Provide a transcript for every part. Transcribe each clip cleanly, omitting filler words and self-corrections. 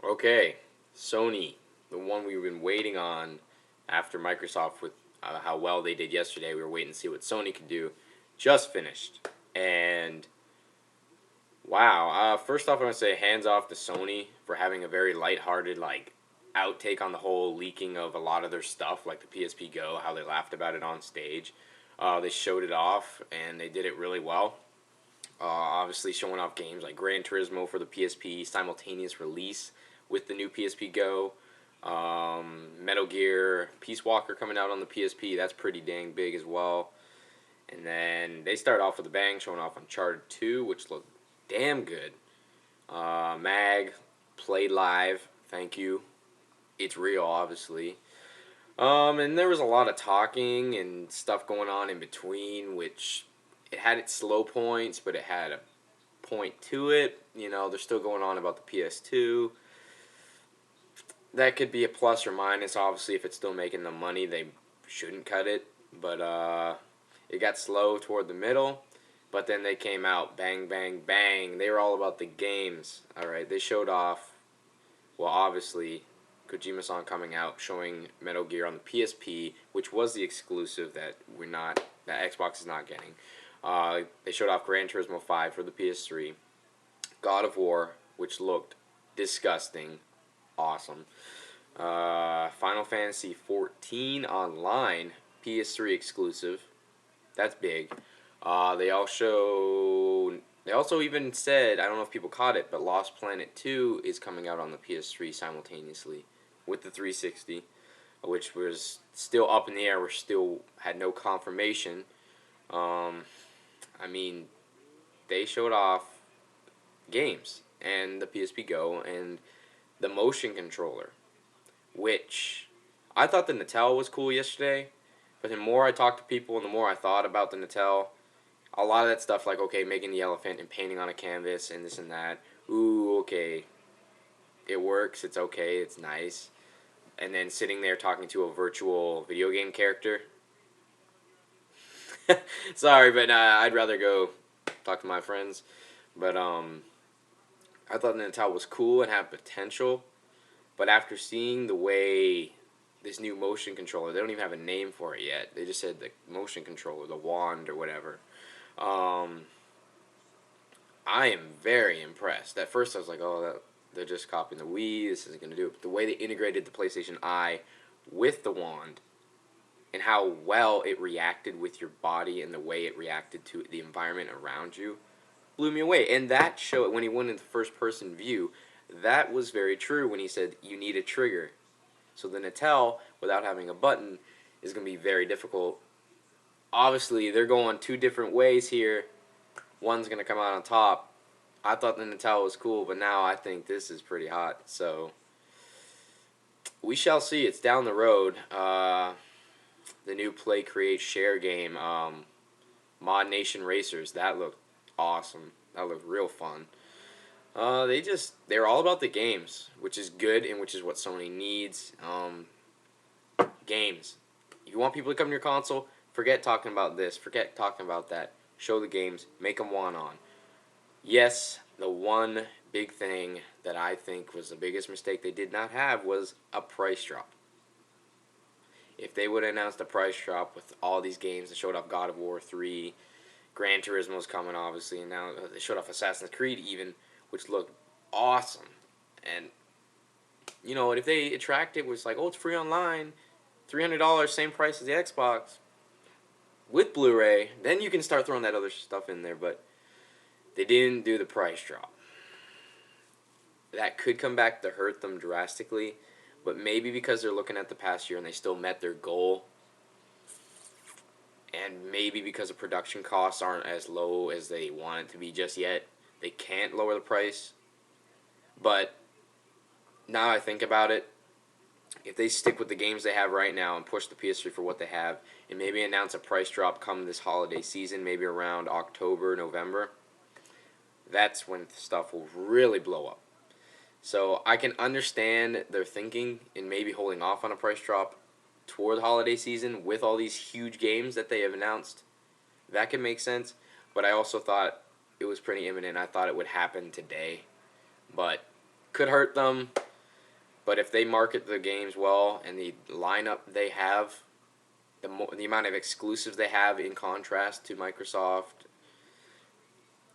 Okay, Sony, the one we've been waiting on after Microsoft with how well they did yesterday. We were waiting to see what Sony could do. Just finished. And wow, first off, I want to say hands off to Sony for having a very lighthearted, outtake on the whole leaking of a lot of their stuff, like the PSP Go, how they laughed about it on stage. They showed it off, and they did it really well. Obviously, showing off games like Gran Turismo for the PSP, simultaneous release with the new PSP Go. Metal Gear, Peace Walker coming out on the PSP. That's pretty dang big as well. And then they start off with a bang, showing off Uncharted 2, which looked damn good. Mag, played live. Thank you. It's real, obviously. And there was a lot of talking and stuff going on in between, which it had its slow points, but it had a point to it. You know, they're still going on about the PS2. That could be a plus or minus. Obviously, if it's still making the money, they shouldn't cut it. But it got slow toward the middle. But then they came out, bang, bang, bang. They were all about the games. All right, they showed off. Well, obviously, Kojima-san coming out, showing Metal Gear on the PSP, which was the exclusive that Xbox is not getting. They showed off Gran Turismo 5 for the PS3, God of War, which looked disgusting, awesome. Final Fantasy 14 Online, PS3 exclusive. That's big. They also even said, I don't know if people caught it, but Lost Planet 2 is coming out on the PS3 simultaneously with the 360, which was still up in the air. We still had no confirmation. I mean, they showed off games and the PSP Go and the motion controller, which I thought the Natel was cool yesterday, but the more I talked to people and the more I thought about the Natel, a lot of that stuff, like, okay, making the elephant and painting on a canvas and this and that, ooh, okay, it works, it's okay, it's nice. And then sitting there talking to a virtual video game character. Sorry, but I'd rather go talk to my friends. But I thought the Natal was cool and had potential. But after seeing the way this new motion controller, they don't even have a name for it yet. They just said the motion controller, the wand or whatever. I am very impressed. At first I was like, oh, they're just copying the Wii. This isn't going to do it. But the way they integrated the PlayStation Eye with the wand and how well it reacted with your body and the way it reacted to the environment around you blew me away. And that showed, when he went into first-person view, that was very true when he said you need a trigger. So the Natel, without having a button, is going to be very difficult. Obviously, they're going two different ways here. One's going to come out on top. I thought the Natal was cool, but now I think this is pretty hot. So we shall see. It's down the road. The new Play, Create, Share game, Mod Nation Racers, that looked awesome. That looked real fun. They're all about the games, which is good and which is what Sony needs. Games. If you want people to come to your console, forget talking about this, forget talking about that. Show the games, make them want on. Yes, the one big thing that I think was the biggest mistake they did not have was a price drop. If they would have announced a price drop with all these games, they showed off God of War 3, Gran Turismo's coming, obviously, and now they showed off Assassin's Creed even, which looked awesome. And, you know, if they attract it was like, oh, it's free online, $300, same price as the Xbox, with Blu-ray, then you can start throwing that other stuff in there, but they didn't do the price drop. That could come back to hurt them drastically, but maybe because they're looking at the past year and they still met their goal, and maybe because the production costs aren't as low as they want it to be just yet, they can't lower the price. But now I think about it, if they stick with the games they have right now and push the PS3 for what they have, and maybe announce a price drop come this holiday season, maybe around October, November, that's when stuff will really blow up. So I can understand their thinking in maybe holding off on a price drop toward the holiday season with all these huge games that they have announced. That could make sense, but I also thought it was pretty imminent. I thought it would happen today, but could hurt them. But if they market the games well and the lineup they have, the amount of exclusives they have in contrast to Microsoft,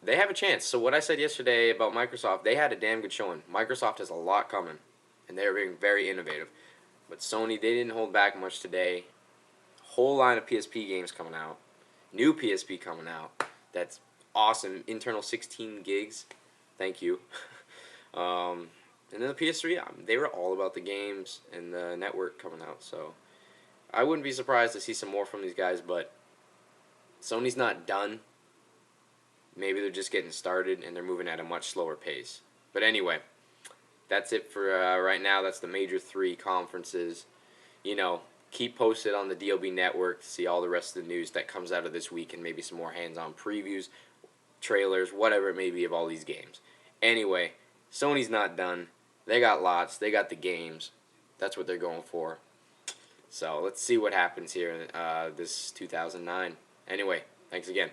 they have a chance. So what I said yesterday about Microsoft, they had a damn good showing. Microsoft has a lot coming, and they're being very innovative. But Sony, they didn't hold back much today. Whole line of PSP games coming out. New PSP coming out. That's awesome. Internal 16 gigs. Thank you. And then the PS3, they were all about the games and the network coming out. So I wouldn't be surprised to see some more from these guys, but Sony's not done. Maybe they're just getting started and they're moving at a much slower pace. But anyway, that's it for right now. That's the major 3 conferences. You know, keep posted on the DLB network to see all the rest of the news that comes out of this week and maybe some more hands-on previews, trailers, whatever it may be of all these games. Anyway, Sony's not done. They got lots. They got the games. That's what they're going for. So let's see what happens here this 2009. Anyway, thanks again.